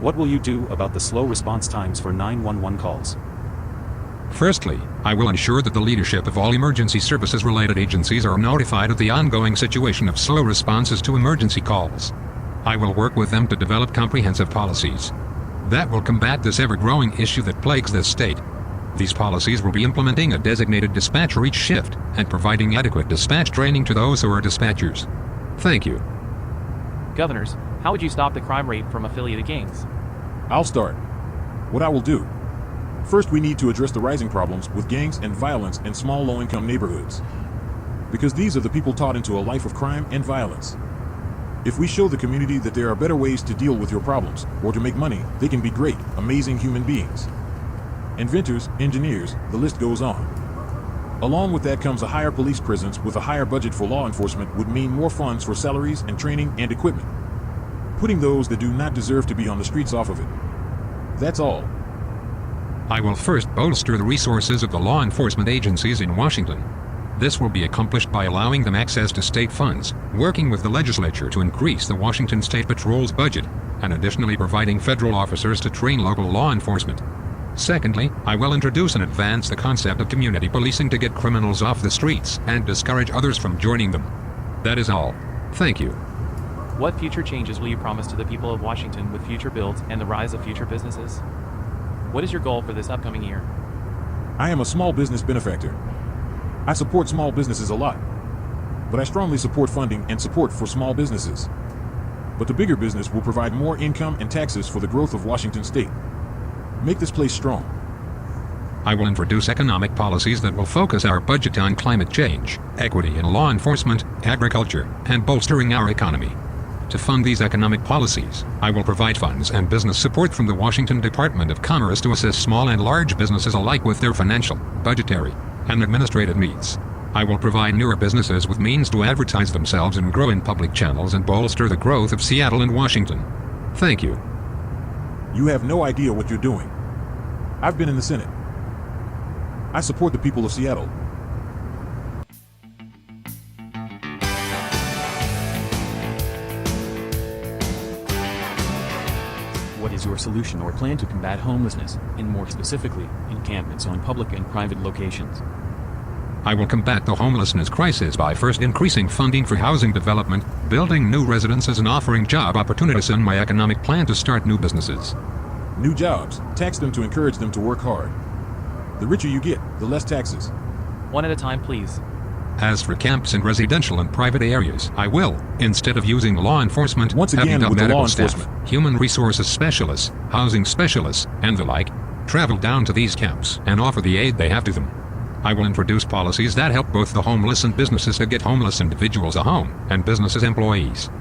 What will you do about the slow response times for 911 calls? Firstly, I will ensure that the leadership of all emergency services-related agencies are notified of the ongoing situation of slow responses to emergency calls. I will work with them to develop comprehensive policies that will combat this ever-growing issue that plagues this state. These policies will be implementing a designated dispatcher each shift and providing adequate dispatch training to those who are dispatchers. Thank you. Governors, how would you stop the crime rate from affiliated gangs? I'll start. What I will do. First, we need to address the rising problems with gangs and violence in small low-income neighborhoods. Because these are the people taught into a life of crime and violence. If we show the community that there are better ways to deal with your problems or to make money, they can be great, amazing human beings. Inventors, engineers, the list goes on. Along with that comes a higher police presence with a higher budget for law enforcement would mean more funds for salaries and training and equipment. Putting those that do not deserve to be on the streets off of it. That's all. I will first bolster the resources of the law enforcement agencies in Washington. This will be accomplished by allowing them access to state funds, working with the legislature to increase the Washington State Patrol's budget, and additionally providing federal officers to train local law enforcement. Secondly, I will introduce and advance the concept of community policing to get criminals off the streets and discourage others from joining them. That is all. Thank you. What future changes will you promise to the people of Washington with future builds and the rise of future businesses? What is your goal for this upcoming year? I am a small business benefactor. I support small businesses a lot, but I strongly support funding and support for small businesses. But the bigger business will provide more income and taxes for the growth of Washington State. Make this place strong. I will introduce economic policies that will focus our budget on climate change, equity in law enforcement, agriculture, and bolstering our economy. To fund these economic policies, I will provide funds and business support from the Washington Department of Commerce to assist small and large businesses alike with their financial, budgetary, and administrative needs. I will provide newer businesses with means to advertise themselves and grow in public channels and bolster the growth of Seattle and Washington. Thank you. You have no idea what you're doing. I've been in the Senate. I support the people of Seattle. What is your solution or plan to combat homelessness, and more specifically, encampments on public and private locations? I will combat the homelessness crisis by first increasing funding for housing development, building new residences, and offering job opportunities in my economic plan to start new businesses. New jobs. Tax them to encourage them to work hard. The richer you get, the less taxes. One at a time, please. As for camps in residential and private areas, I will, instead of using law enforcement, Once have again, enough with the medical law staff, enforcement. human resources specialists, housing specialists, and the like, travel down to these camps and offer the aid they have to them. I will introduce policies that help both the homeless and businesses to get homeless individuals a home, and businesses employees.